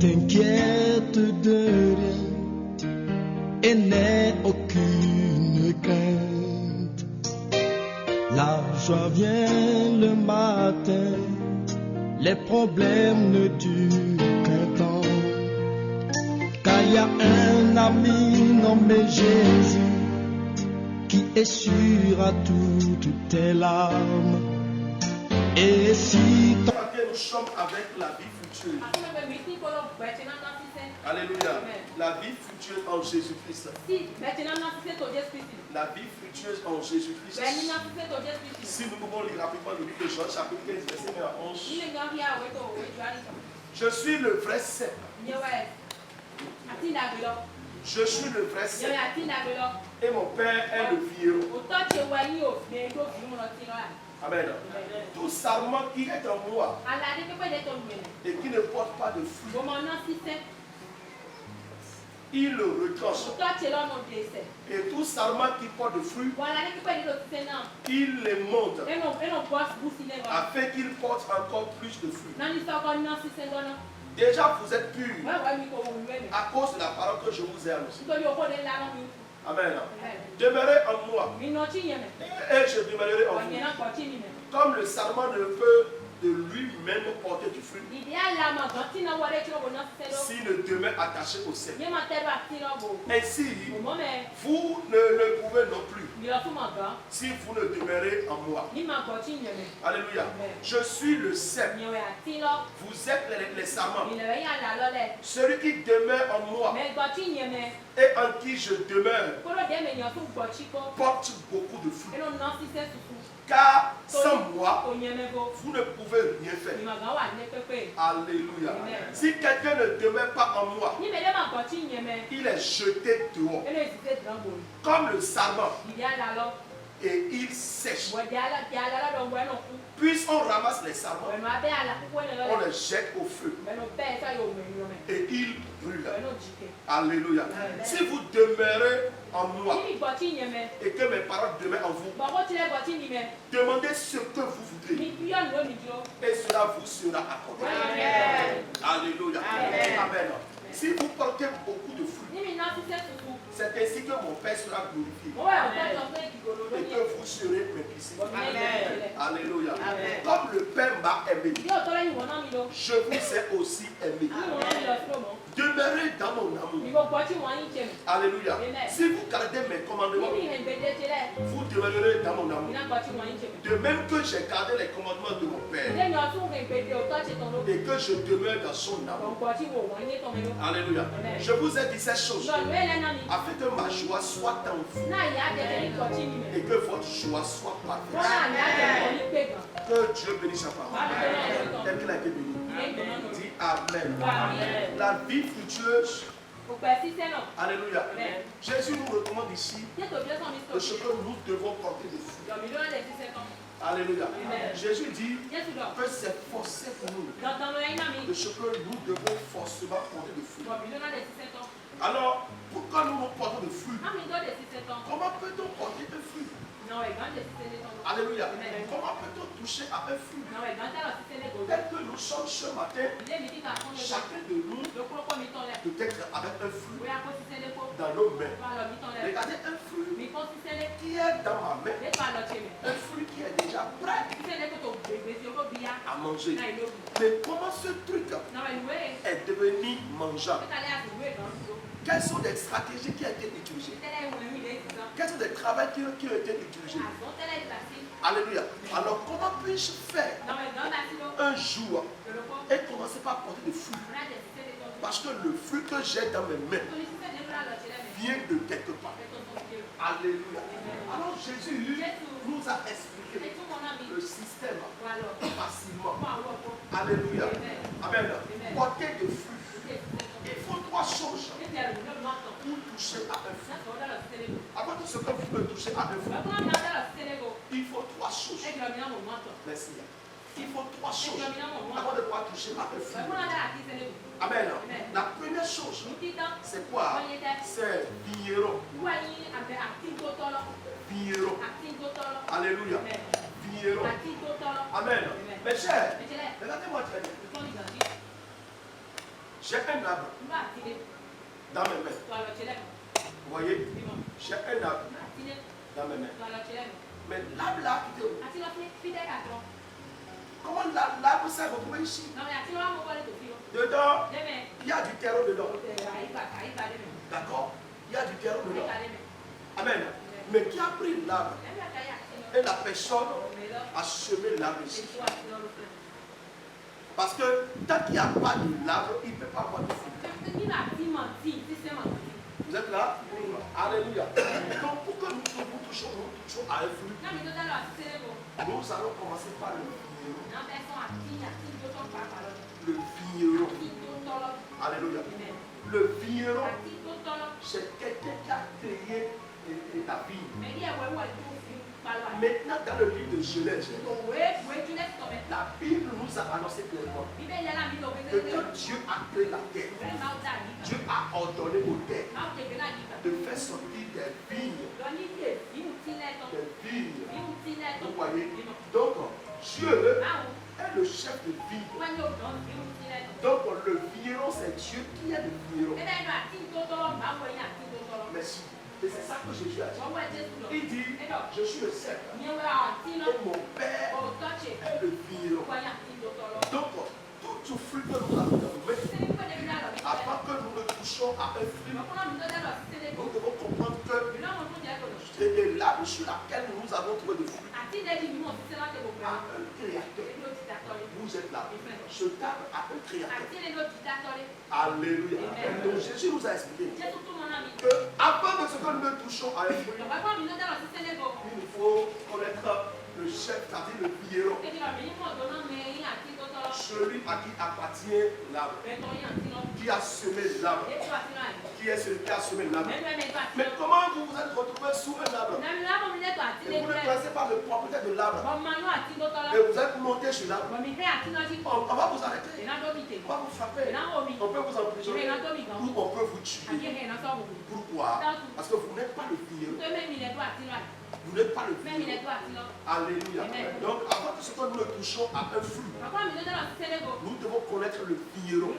t'inquiète de rien et n'aie aucune crainte. La joie vient le matin, les problèmes ne durent qu'un temps. Car il y a un ami nommé Jésus qui essuiera toutes tes larmes. Et si nous sommes avec la vie future. Alléluia. La vie future en Jésus-Christ. La vie future en Jésus-Christ. Si nous pouvons lire rapidement le livre de Jean, chapitre 15, verset 1 à 11. Je suis le vrai cep. Je suis le vrai cep. Et mon père est le vieillot. Amen. Tout sarment qui est en moi et qui ne porte pas de fruit, il le retranche. Et tout sarment qui porte de fruit, il les monte afin qu'il porte encore plus de fruits. Déjà vous êtes purs à cause de la parole que je vous ai annoncée. Amen. Demeurez en moi et je demeurerai en vous. Comme le sarment ne peut de lui-même porter du fruit s'il ne demeure attaché au cep. Ainsi, vous ne le pouvez non plus si vous ne demeurez en moi. Alléluia. Je suis le cep. Vous êtes les sarments. Celui qui demeure en moi et en qui je demeure porte beaucoup de fruits. Car sans moi, vous ne pouvez rien faire. Alléluia. Amen. Si quelqu'un ne demeure pas en moi, il est jeté dehors. Comme le sarment. Et il sèche. Puisqu'on ramasse les sarments, on les jette au feu. Et il brûle. Alléluia. Si vous demeurez en moi et que mes paroles demeurent en vous, demandez ce que vous voudrez et cela vous sera accordé. Alléluia. Amen. Si vous portez beaucoup de fruits, c'est ainsi que mon Père sera glorifié et que vous serez mes disciples. Alléluia. Comme le Père m'a aimé, je vous ai aussi aimé. Demeurez dans mon amour. Alléluia. Si vous gardez mes commandements, vous demeurerez dans mon amour. De même que j'ai gardé les commandements de mon Père et que je demeure dans son amour. Alléluia. Je vous ai dit ces choses afin que ma joie soit en vous et que votre joie soit parfaite. Que Dieu bénisse sa parole. Tel qu'il a été béni. Dis Amen. La vie fructueuse. Alléluia. Jésus nous recommande ici de ce que nous devons porter de fruits. Alléluia. Jésus dit que c'est forcé pour nous de ce que nous devons forcément porter de fruits. Alors, pourquoi nous portons de fruits? Comment peut-on porter de fruits? Alléluia. Comment peut-on toucher à un fruit? Tel que nous sommes ce matin, chacun de nous peut être avec un fruit dans nos mains. Regardez un fruit qui est dans ma main, un fruit qui est déjà prêt à manger. Mais comment ce truc est devenu mangeable? Quelles sont les stratégies qui ont été utilisées? Quels sont les travaux qui ont été utilisés? Alléluia. Alors comment puis-je faire un jour et commencer par porter des fruits? Parce que le fruit que j'ai dans mes mains vient de quelque part. Alléluia. Alors Jésus nous a expliqué le système facilement. Alléluia. Amen. Porter des fruits. Il faut trois choses pour toucher à un fruit. Avant tout ce que vous pouvez toucher à un fruit, il faut trois choses. Merci. Il faut trois choses avant de pouvoir toucher à un fruit. Amen. La première chose, c'est quoi? C'est vigneron. Vigneron. Alléluia. Vigneron. Amen. Mes chers, regardez-moi très bien. J'ai un arbre dans mes mains. Vous voyez? J'ai un arbre dans mes mains. Mais l'arbre là, comment l'arbre s'est retrouvé ici? Dedans, il y a du terreau dedans. D'accord? Il y a du terreau dedans. Amen. Mais qui a pris l'arbre? Et la personne a semé l'arbre ici. Parce que tant qu'il n'y a pas de l'arbre, il ne peut pas avoir de fruit. Vous êtes là? Alléluia. Donc pour que nous touchions à un fruit, nous allons commencer par le vigneron. Alléluia. Le vigneron, c'est quelqu'un qui a créé la vigne. Maintenant, dans le livre de Genèse, la Bible nous a annoncé clairement que quand Dieu a créé la terre, Dieu a ordonné aux terres de faire sortir des vignes. Des vignes. Vous voyez? Donc, Dieu est le chef de vigne. Donc, le vigneron, c'est Dieu qui est le vigneron. Merci. Et c'est ça que Jésus a dit. Il dit, je suis le cep. Et mon Père est le vigneron. Donc, tout fruit que nous avons dans nos mains, avant que nous ne touchions à un fruit, nous devons comprendre que c'est l'arbre sur laquelle nous avons trouvé des fruits. À un créateur. Vous êtes là. Ce arbre a un créateur. Alléluia. Donc Jésus nous a expliqué que avant de ce que nous ne touchons à un fruit, il nous faut connaître le chef, c'est-à-dire le vigneron. Celui à qui appartient l'arbre. Qui a semé l'arbre. Qui est celui qui a semé l'arbre. Mais comment vous vous êtes retrouvé sous un arbre? Et vous ne connaissez pas le propriétaire de l'arbre. Et vous êtes monté sur l'arbre. On va vous arrêter. On va vous frapper. On peut vous emprisonner. Ou on peut vous tuer. Pourquoi? Parce que vous n'êtes pas le vigneron. Vous n'êtes pas le vigneron. Alléluia. Donc, avant que ce que nous ne touchons à un fruit, nous devons connaître le vigneron.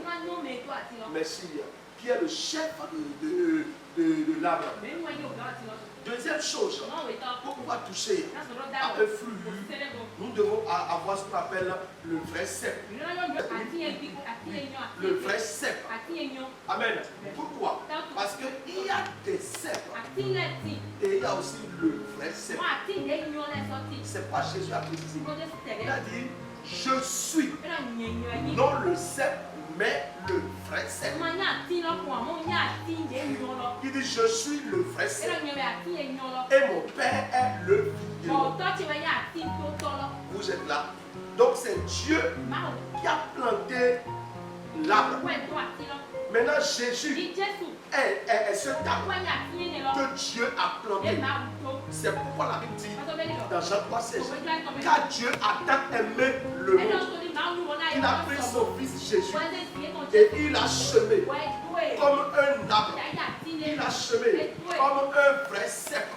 Merci. Qui est le chef de l'arbre. Deuxième chose, pour pouvoir toucher à un fruit, nous devons avoir ce qu'on appelle le vrai cep. Le vrai cep. Amen. Pourquoi? Parce qu'il y a des cèpes et il y a aussi le vrai cep. C'est pas Jésus a précisé. Il a dit, je suis, non le cep, mais le vrai cep. Il dit, je suis le vrai cep. Et mon Père est le vigneron. Vous êtes là. Donc c'est Dieu qui a planté l'arbre. Maintenant Jésus est ce arbre que Dieu a planté. C'est pourquoi la Bible dit dans Jean 3,16, car Dieu a tant aimé le monde, il a pris son fils Jésus et il a semé comme un arbre. Il a semé comme un vrai cep.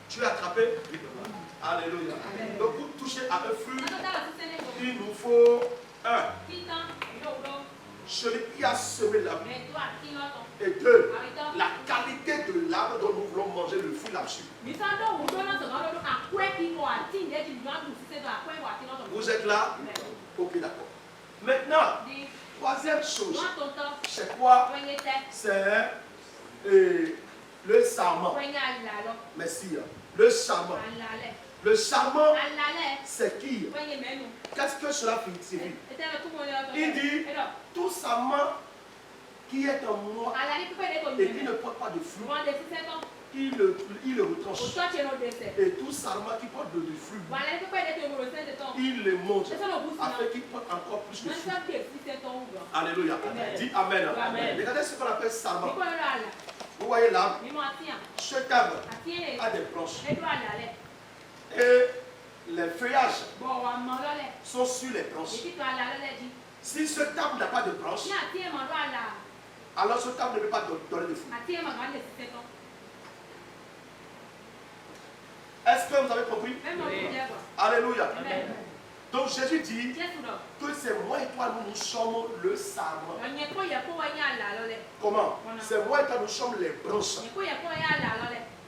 Tu l'as attrapé? Alléluia. Donc pour toucher à un fruit, il nous faut un. Celui qui a semé l'arbre. Et deux, la qualité de l'arbre dont nous voulons manger le fruit là-dessus. Vous êtes là? Ok, d'accord. Maintenant, troisième chose, c'est quoi? C'est le sarment. Merci. Le sarment. Le sarment, c'est qui? Qu'est-ce que cela signifie? Il dit, tout sarment qui est en moi et qui ne porte pas de fruit, il le retranche. Et tout sarment qui porte du fruit, il le monte afin qu'il porte encore plus de fruits. Alléluia. Dis Amen. Regardez ce qu'on appelle sarment. Vous voyez là, cet arbre a des branches. Et les feuillages sont sur les branches. Si ce arbre n'a pas de branches, alors ce arbre ne peut pas donner de fruits. Est-ce que vous avez compris? Alléluia. Donc Jésus dit que c'est moi et toi, nous sommes le sarment. Comment? C'est moi et toi, nous sommes les branches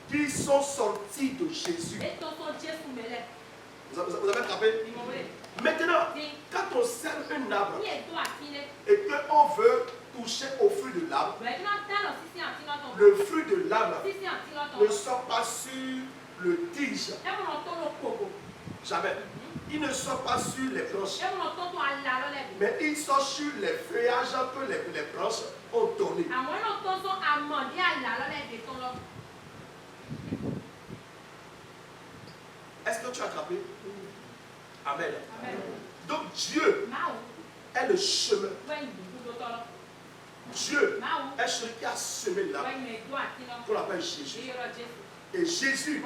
qui sont sortis de Jésus. Vous avez attrapé? Maintenant, quand on sert un arbre et qu'on veut toucher au fruit de l'arbre, le fruit de l'arbre ne sort pas sur le tige. Jamais. Il ne sort pas sur les branches. Mais il sort sur les feuillages que les branches ont donné. Est-ce que tu as attrapé? Amen. Donc Dieu est le chemin. Dieu est celui qui a semé l'arbre. Qu'on appelle Jésus. Et Jésus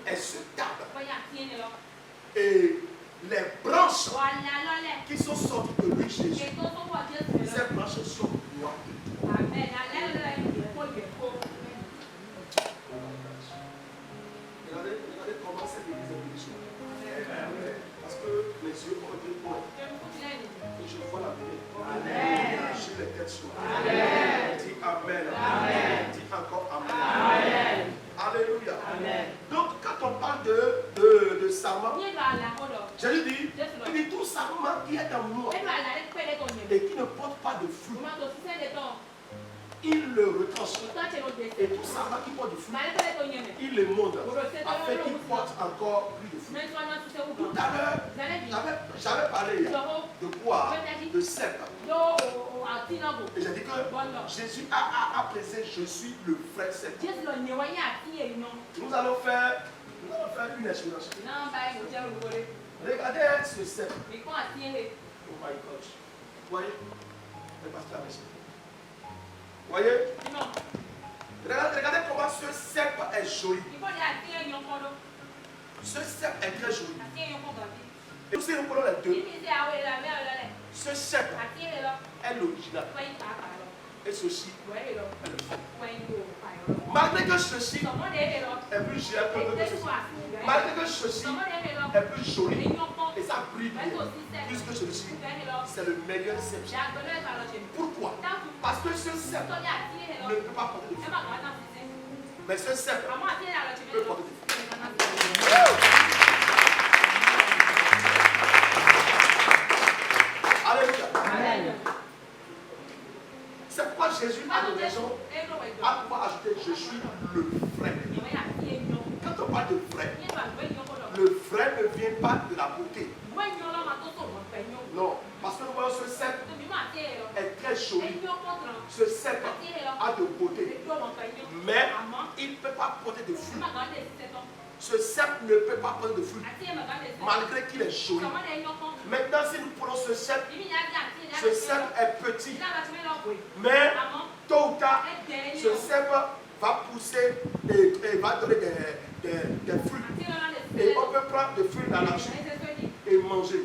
est ce arbre. Et les branches qui sont sorties de lui, Jésus, ces branches sont noires. Regardez comment cette église est bénie. Parce que mes yeux ont été bons. Et je vois la lumière. J'ai les têtes sur moi. Dis Amen. Dis encore Amen. Alléluia. Donc quand on parle de sarment, Jésus dit, il dit tout sarment qui est en moi et qui ne porte pas de fruit, il le retranche. Et tout sarment qui porte du fruit, il le monte afin qu'il porte encore plus de fruits. Tout à l'heure, j'avais parlé de quoi? De cèpe. Et j'ai dit que Jésus a prêché, je suis le vrai cèpe. Nous allons faire une expérience. Regardez ce cèpe. Oh my God. Voyez? Le pasteur a reçu. Voyez? Regardez comment ce cèpe est joli. Ce cèpe est très joli. Et si nous prenons les deux, ce cèpe est l'original. Et ceci est le faux. Malgré que ceci est plus géant que ceci, malgré que ceci est plus joli et ça brille plus que celui-ci, c'est le meilleur cèpe. Pourquoi? Parce que ce cèpe ne peut pas porter de fruits. Mais ce cèpe peut porter de fruits. Alléluia. Amen. C'est pourquoi Jésus a de raison à pouvoir ajouter je suis le vrai. Quand on parle de vrai, le vrai ne vient pas de la beauté. Non, parce que nous voyons ce cèpe est très joli. Ce cèpe a de beauté. Mais il ne peut pas porter de fruits. Ce cèpe ne peut pas porter de fruits. Malgré qu'il est joli. Maintenant, si nous prenons ce cèpe est petit. Mais tôt ou tard, ce cèpe va pousser et va donner des fruits. Et on peut prendre des fruits dans la nature et manger.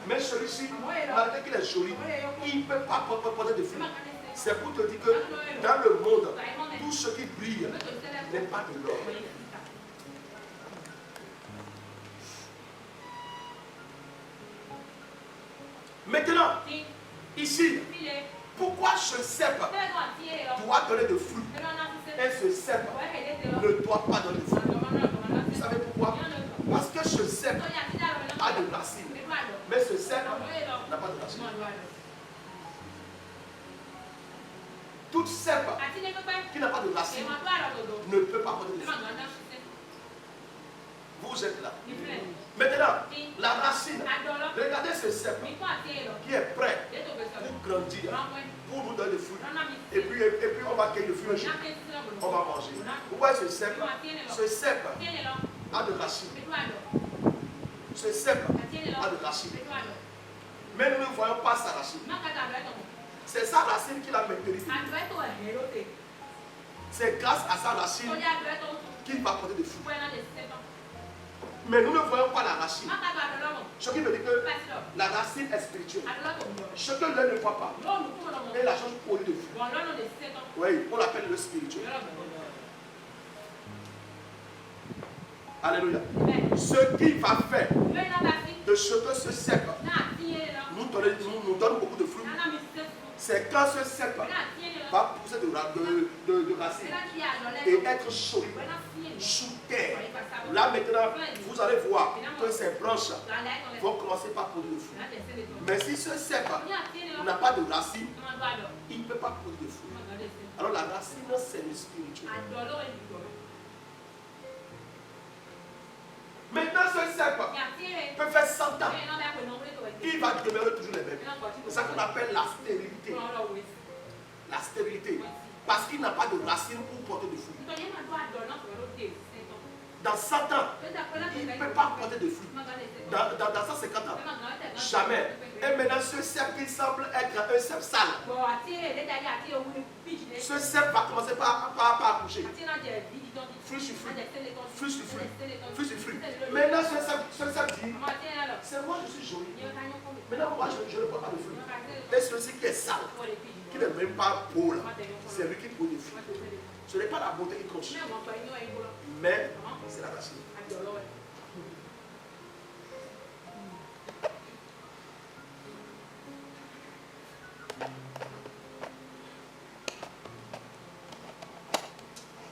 Mais celui-ci, malgré qu'il est joli, il ne peut pas porter de fruits. C'est pour te dire que dans le monde, tout ce qui brille n'est pas de l'or. Maintenant, ici, pourquoi ce cèpe doit donner de fruits et ce cèpe ne doit pas donner de fruits? Vous savez pourquoi? Parce que ce cèpe a de racines, mais ce cèpe n'a pas de racines. Toute cèpe qui n'a pas de racines ne peut pas porter de fruits. Vous êtes là. Maintenant, la racine, regardez ce cèpe qui est prêt pour grandir, pour nous donner des fruits. Et puis on va cueillir le fruit un jour. On va manger. Vous voyez ce cèpe? Ce cèpe a de racines. Ce cèpe a de racines. Mais nous ne voyons pas sa racine. C'est sa racine qui l'a maintenu. C'est grâce à sa racine qu'il va porter des fruits. Mais nous ne voyons pas la racine. Ce qui veut dire que la racine est spirituelle. Ce que l'un ne voit pas est la chose pour lui de vue. Oui, on l'appelle le spirituel. Alléluia. Ce qui va faire de ce que ce cep nous donne beaucoup de fruits, c'est quand ce cep va pousser de racines et être chaud sous terre. Là maintenant, vous allez voir que ces branches vont commencer par produire de fruits. Mais si ce cep n'a pas de racines, il ne peut pas produire de fruits. Alors la racine, c'est le spirituel. Maintenant, ce cep peut faire 100 ans. Il va demeurer toujours le même. C'est ça qu'on appelle la stérilité. La stérilité. Parce qu'il n'a pas de racines pour porter de fruits. Dans 100 ans, il ne peut pas porter de fruits. Dans 150 ans, jamais. Et maintenant, ce cep qui semble être un cep sale, ce cep va commencer par accoucher. Fruit sur fruit. Fruit sur fruit. Fruit sur fruit. Maintenant, ce cep dit, c'est moi, je suis joli. Maintenant, moi, je ne porte pas de fruits. Et celui qui est sale, qui n'est même pas beau, c'est lui qui produit des fruits. Ce n'est pas la beauté qui compte, mais c'est la racine.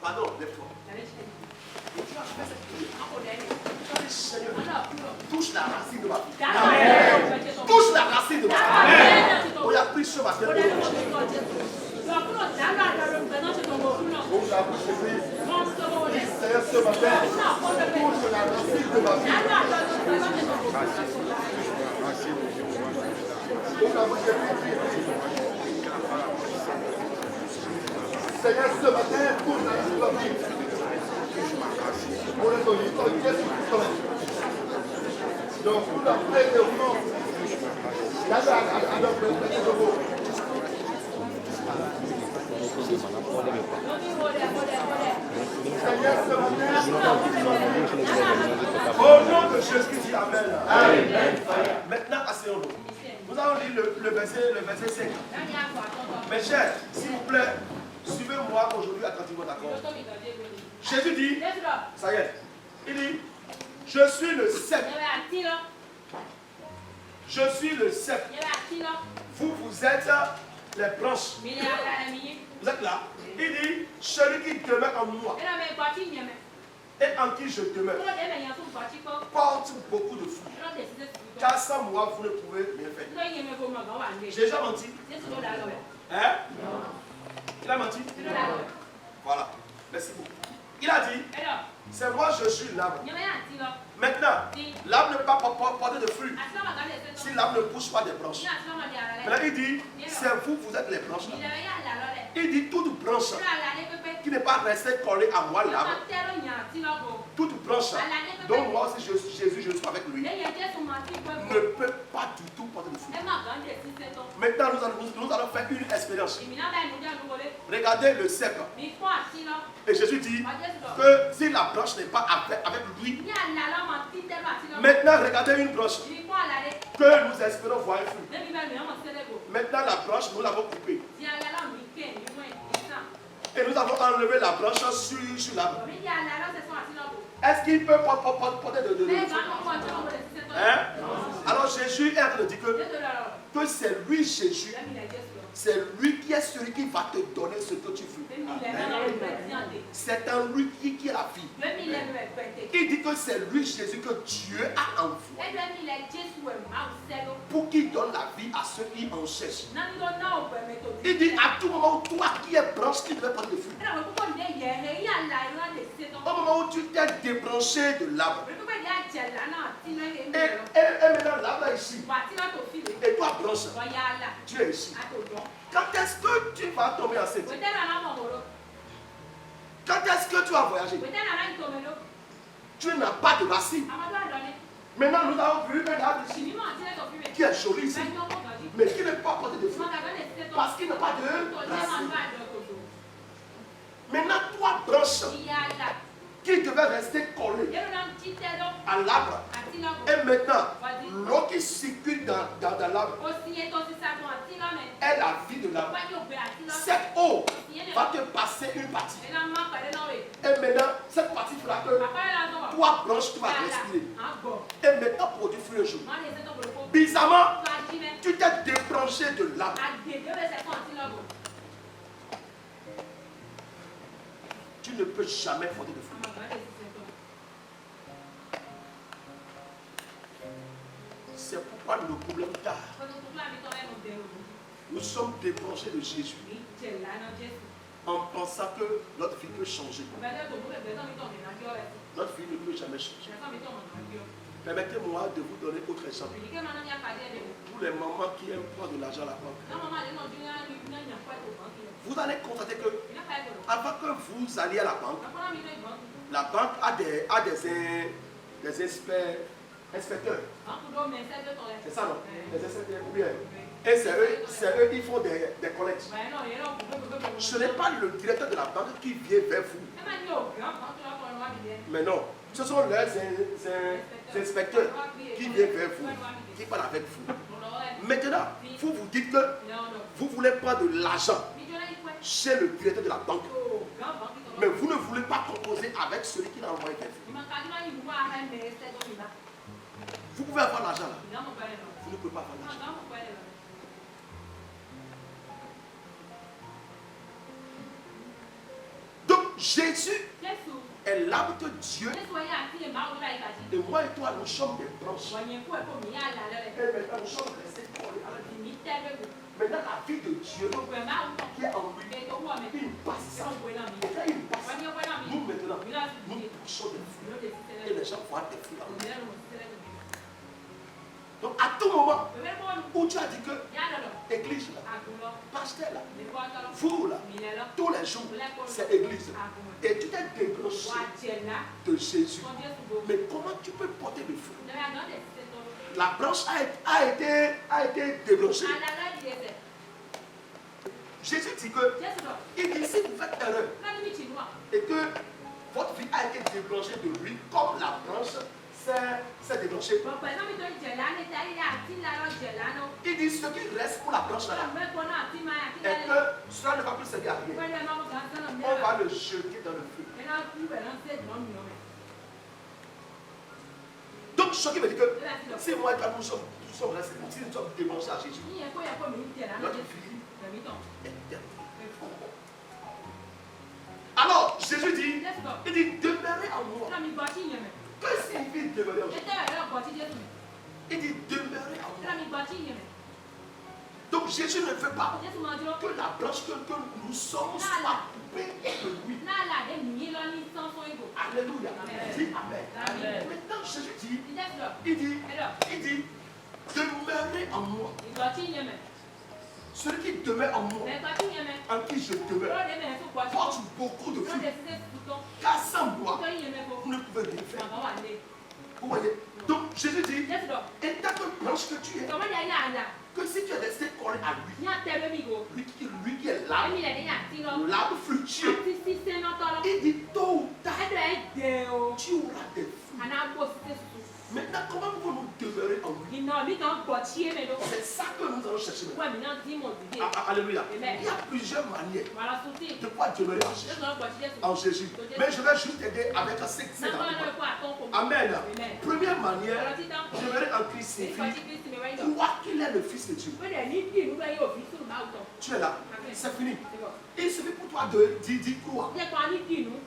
Pardon, lève-toi. Et tu as fait cette prière. Tu as dit, Seigneur, touche la racine de ma vie. Touche la racine de ma vie. On a pris ce matin. Seigneur, ce matin, touche la racine de ma vie. Seigneur, ce matin, touche la racine de ma vie. Donc, vous la prenez de vous. Au nom de Jésus, amen. Maintenant, asseyons-nous. Nous allons lire le verset 5. Mes chers, s'il vous plaît, suivez-moi aujourd'hui attentivement, d'accord? Jésus dit, ça y est, il dit, je suis le cep. Je suis le cep. Vous êtes les branches. Vous êtes là. Il dit, celui qui demeure en moi et en qui je demeure porte beaucoup de fruits. Car sans moi, vous ne pouvez rien faire. J'ai déjà menti. Hein? Il a menti? Voilà. Merci beaucoup. Il a dit, c'est moi, je suis l'arbre. Maintenant, l'arbre ne peut pas porter de fruits si l'arbre ne pousse pas des branches. Maintenant, il dit, c'est vous, vous êtes les branches. Il dit, toute branche qui n'est pas restée collée à moi, l'arbre, toute branche dont moi aussi Jésus, je suis avec lui, ne peut pas du tout porter de fruits. Maintenant, nous allons faire une expérience. Regardez le cep. Et Jésus dit que si la branche n'est pas avec lui, maintenant regardez une branche que nous espérons voir un fruit. Maintenant la branche, nous l'avons coupée. Et nous avons enlevé la branche sur l'arbre. Est-ce qu'il peut porter de fruits? Hein? Alors Jésus est en train de dire que c'est lui, Jésus. C'est lui qui est celui qui va te donner ce que tu veux. C'est en lui qui est la vie. Il dit que c'est lui, Jésus, que Dieu a envoyé pour qu'il donne la vie à ceux qui en cherchent. Il dit à tout moment où toi qui es branche, qui devait prendre des fruits. Au moment où tu t'es débranché de l'arbre. Et maintenant l'arbre est ici. Et toi branche, tu es ici. Quand est-ce que tu vas tomber enceinte? Quand est-ce que tu vas voyager? Tu n'as pas de racines. Maintenant, nous avons vu un arbre ici qui est joli ici, mais qui ne peut pas porter de fruits parce qu'il n'a pas de racines. Maintenant, toi, branche qui devait rester collée à l'arbre, Et maintenant, l'eau qui circule dans l'âme est la vie de l'âme. Cette eau va te passer une partie. Et maintenant, cette partie fera que toi, branche, tu vas respirer. Et maintenant, produit fruit un jour. Bizarrement, tu t'es débranché de l'âme. Tu ne peux jamais porter de fruit. C'est pourquoi le problème tard. Nous sommes débranchés de Jésus en pensant que notre vie peut changer. Notre vie ne peut jamais changer. Permettez-moi de vous donner autre exemple. Tous les mamans qui aiment prendre de l'argent à la banque. Vous allez constater que avant que vous alliez à la banque a des inspecteurs. C'est ça, non? Les inspecteurs, ou bien. Et c'est eux, ils font des collectes. Ce n'est pas le directeur de la banque qui vient vers vous. Mais non, ce sont les inspecteurs qui viennent vers vous, qui parlent avec vous. Maintenant, vous vous dites que vous voulez prendre de l'argent chez le directeur de la banque. Mais vous ne voulez pas composer avec celui qui l'a envoyé vers vous. Vous pouvez avoir l'argent là. Vous ne pouvez pas avoir l'argent. Donc Jésus est l'arbre de Dieu. Et moi et toi, nous sommes des branches. Et maintenant, nous sommes restés collés à la vie. Maintenant, la vie de Dieu qui est en lui, il passe ça. Et quand il passe, nous maintenant, nous poussons des fruits. Et les gens voient des fruits en nous. Donc à tout moment où tu as dit que église là, pasteur là, vous là, tous les jours, c'est église. Et tu t'es débranché de Jésus. Mais comment tu peux porter le fruit? La branche a été débranchée. Jésus dit que, il dit si vous faites erreur et que votre vie a été débranchée de lui comme la branche s'est débranchée. Il dit ce qui reste pour la branche là et que cela ne va plus servir à rien. On va le jeter dans le feu. Donc ce qui veut dire que si moi et toi nous sommes restés, si nous sommes débranchés à Jésus, notre vie est terminée. Alors Jésus dit, il dit demeurez en moi. Que signifie demeurer en Jésus? Il dit demeurez en moi. Donc Jésus ne veut pas que la branche que nous sommes soit coupée de lui. Alléluia. Dis amen. Maintenant Jésus dit, il dit demeurez en moi. Celui qui demeure en moi, en qui je demeure, porte beaucoup de fruits. Car sans moi, vous ne pouvez rien faire. Vous voyez? Donc Jésus dit, et tant que branche que tu es, que si tu es resté collé à lui, lui qui est l'arbre fructueux, il dit tôt ou tard, tu auras des fruits. Maintenant, comment pouvons-nous demeurer en lui? C'est ça que nous allons chercher. Alléluia. Il y a plusieurs manières de pouvoir demeurer en Jésus. Mais je vais juste t'aider avec un secret. Amen. Première manière, demeurer en Christ signifie croire qu'il est le Fils de Dieu. Tu es là. C'est fini. Il suffit pour toi de dire croire.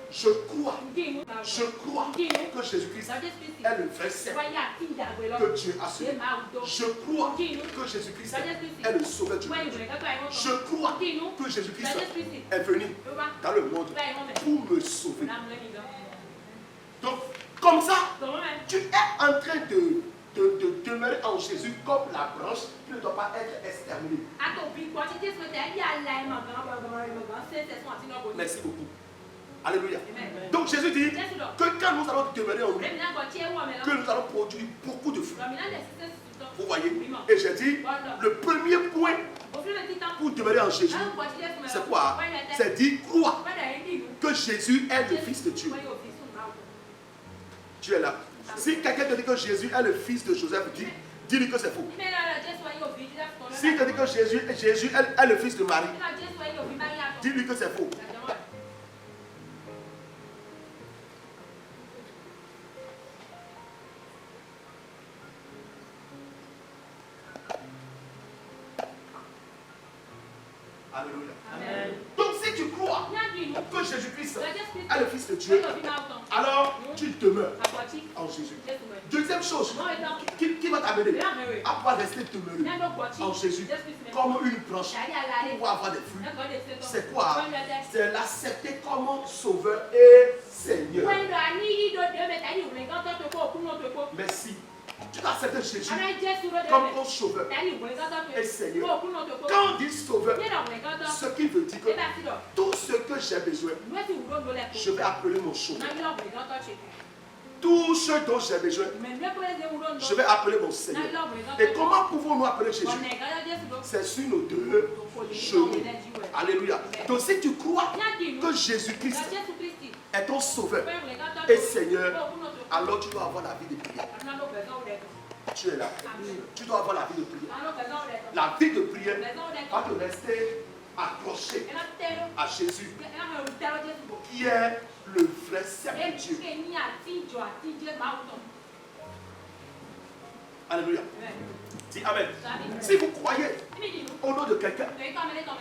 Je crois. Je crois que Jésus-Christ est le vrai Seigneur que Dieu a sauvé. Je crois que Jésus-Christ est le sauveur du monde. Je crois que Jésus-Christ est venu dans le monde pour me sauver. Donc, comme ça, tu es en train de demeurer en Jésus comme la branche qui ne doit pas être exterminée. Merci beaucoup. Alléluia. Donc Jésus dit que quand nous allons demeurer en lui, que nous allons produire beaucoup de fruits. Vous voyez? Et j'ai dit, le premier point pour demeurer en Jésus, c'est quoi? C'est dire croire que Jésus est le Fils de Dieu. Tu es là. Si quelqu'un te dit que Jésus est le fils de Joseph, dis-lui que c'est faux. Si tu dis que Jésus est le fils de Marie, dis-lui que c'est faux. Alléluia. Amen. Donc si tu crois que Jésus-Christ est le Fils de Dieu, alors tu demeures en Jésus. Deuxième chose qui va t'amener à pouvoir rester demeuré en Jésus comme une branche pour pouvoir avoir des fruits, c'est quoi? C'est l'accepter comme sauveur et Seigneur. Merci. Tu dois accepter Jésus comme ton sauveur et Seigneur. Quand on dit sauveur, ce qui veut dire que tout ce que j'ai besoin, je vais appeler mon sauveur. Tout ce dont j'ai besoin, je vais appeler mon Seigneur. Et comment pouvons-nous appeler Jésus? C'est sur nos deux genoux. Alléluia. Donc si tu crois que Jésus-Christ est ton sauveur et Seigneur, alors tu dois avoir la vie de prière. Tu es là. Tu dois avoir la vie de prière. La vie de prière va te rester accroché à Jésus, qui est le vrai Seigneur Dieu. Alléluia. Dis Amen. Si vous croyez au nom de quelqu'un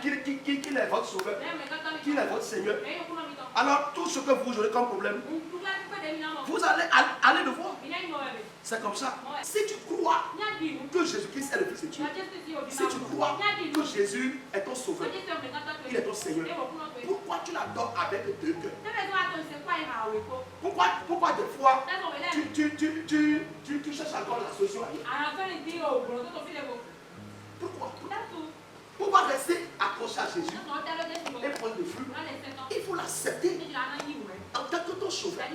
qu'il est votre sauveur, qu'il est votre Seigneur, alors tout ce que vous aurez comme problème, vous allez le voir. C'est comme ça. Si tu crois que Jésus-Christ est le Fils de Dieu, si tu crois que Jésus est ton sauveur, il est ton Seigneur, pourquoi tu l'adores avec deux cœurs? Pourquoi des fois tu cherches encore la solution ailleurs? Pourquoi rester accroché à Jésus et prendre le fruit? Il faut l'accepter en tant que ton sauveur,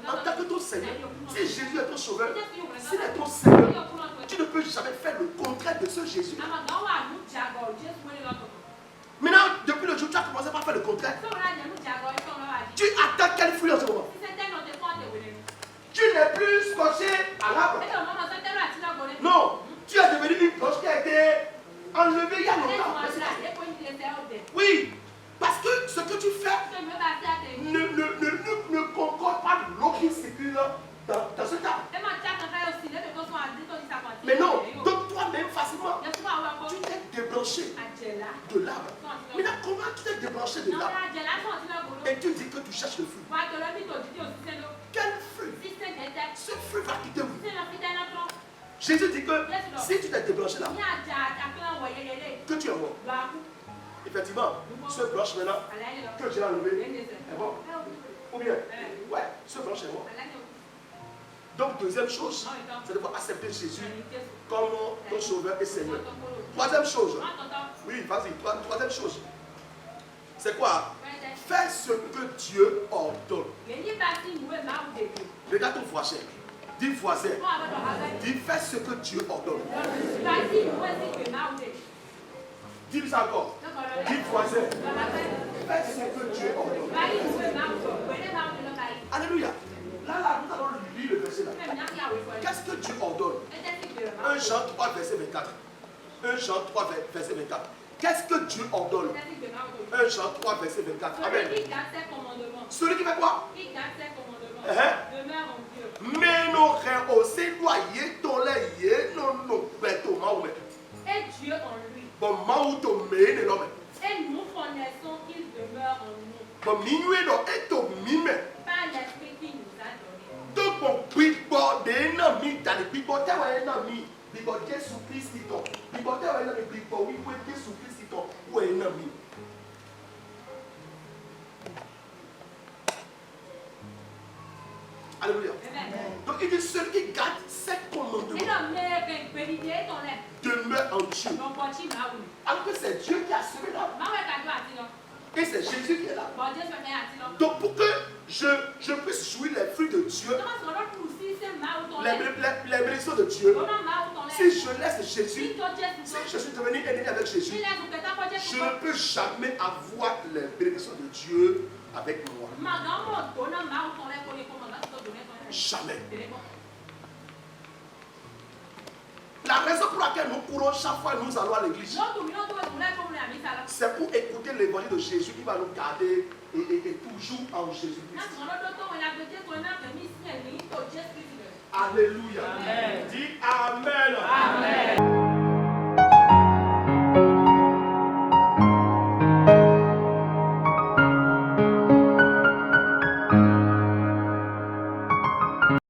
en tant que ton Seigneur. Si Jésus est ton sauveur, s'il est ton Seigneur, tu ne peux jamais faire le contraire de ce Jésus. Maintenant, depuis le jour où tu as commencé par faire le contraire, tu attends quel fruit en ce moment? Tu n'es plus scotché à l'arbre. Non, tu es devenu une cloche qui a été enlevée il y a longtemps. Oui, parce que ce que tu fais ne concorde pas l'eau qui circule dans ce tas. Mais non, donc toi-même facilement, tu t'es débranché de l'arbre. Maintenant, comment tu t'es débranché de l'arbre et tu dis que tu cherches le fruit? Quel fruit? Ce fruit va quitter vous. Jésus dit que si tu t'es débranché là, que tu es mort. Effectivement, ce branche maintenant que j'ai enlevé est mort. Ou bien, ouais, ce branche est mort. Donc, deuxième chose, c'est de pouvoir accepter Jésus comme ton sauveur et Seigneur. Troisième chose, oui, vas-y, troisième chose, c'est quoi? Fais ce que Dieu ordonne. Regarde ton voisin. Dis voisin. Dis fais ce que Dieu ordonne. Dis ça encore. Dis voisin. Fais ce que Dieu ordonne. Alléluia. Là, nous allons lire le verset là. Qu'est-ce que Dieu ordonne? 1 Jean 3, verset 24. 1 Jean 3, verset 24. Qu'est-ce que Dieu ordonne? 1 Jean 3, verset 24. Amen. Celui qui fait quoi? Demeure en Dieu. Mais nos frères aussi doivent tolérer nos bêtos. Et Dieu en lui. Et nous connaissons qu'il demeure en nous. Par l'esprit qui nous a donné. Donc, alléluia. Donc il dit celui qui garde ses commandements demeure en Dieu. Alors que c'est Dieu qui a semé l'homme. Et c'est Jésus qui est là. Donc pour que je puisse jouir les fruits de Dieu, les bénédictions de Dieu, si je laisse Jésus, si je suis devenu ennemi avec Jésus, je ne peux jamais avoir les bénédictions de Dieu avec moi. Jamais. La raison pour laquelle nous courons chaque fois que nous allons à l'église, c'est pour écouter l'évangile de Jésus qui va nous garder et toujours en Jésus-Christ. Alléluia. Dis Amen. Amen.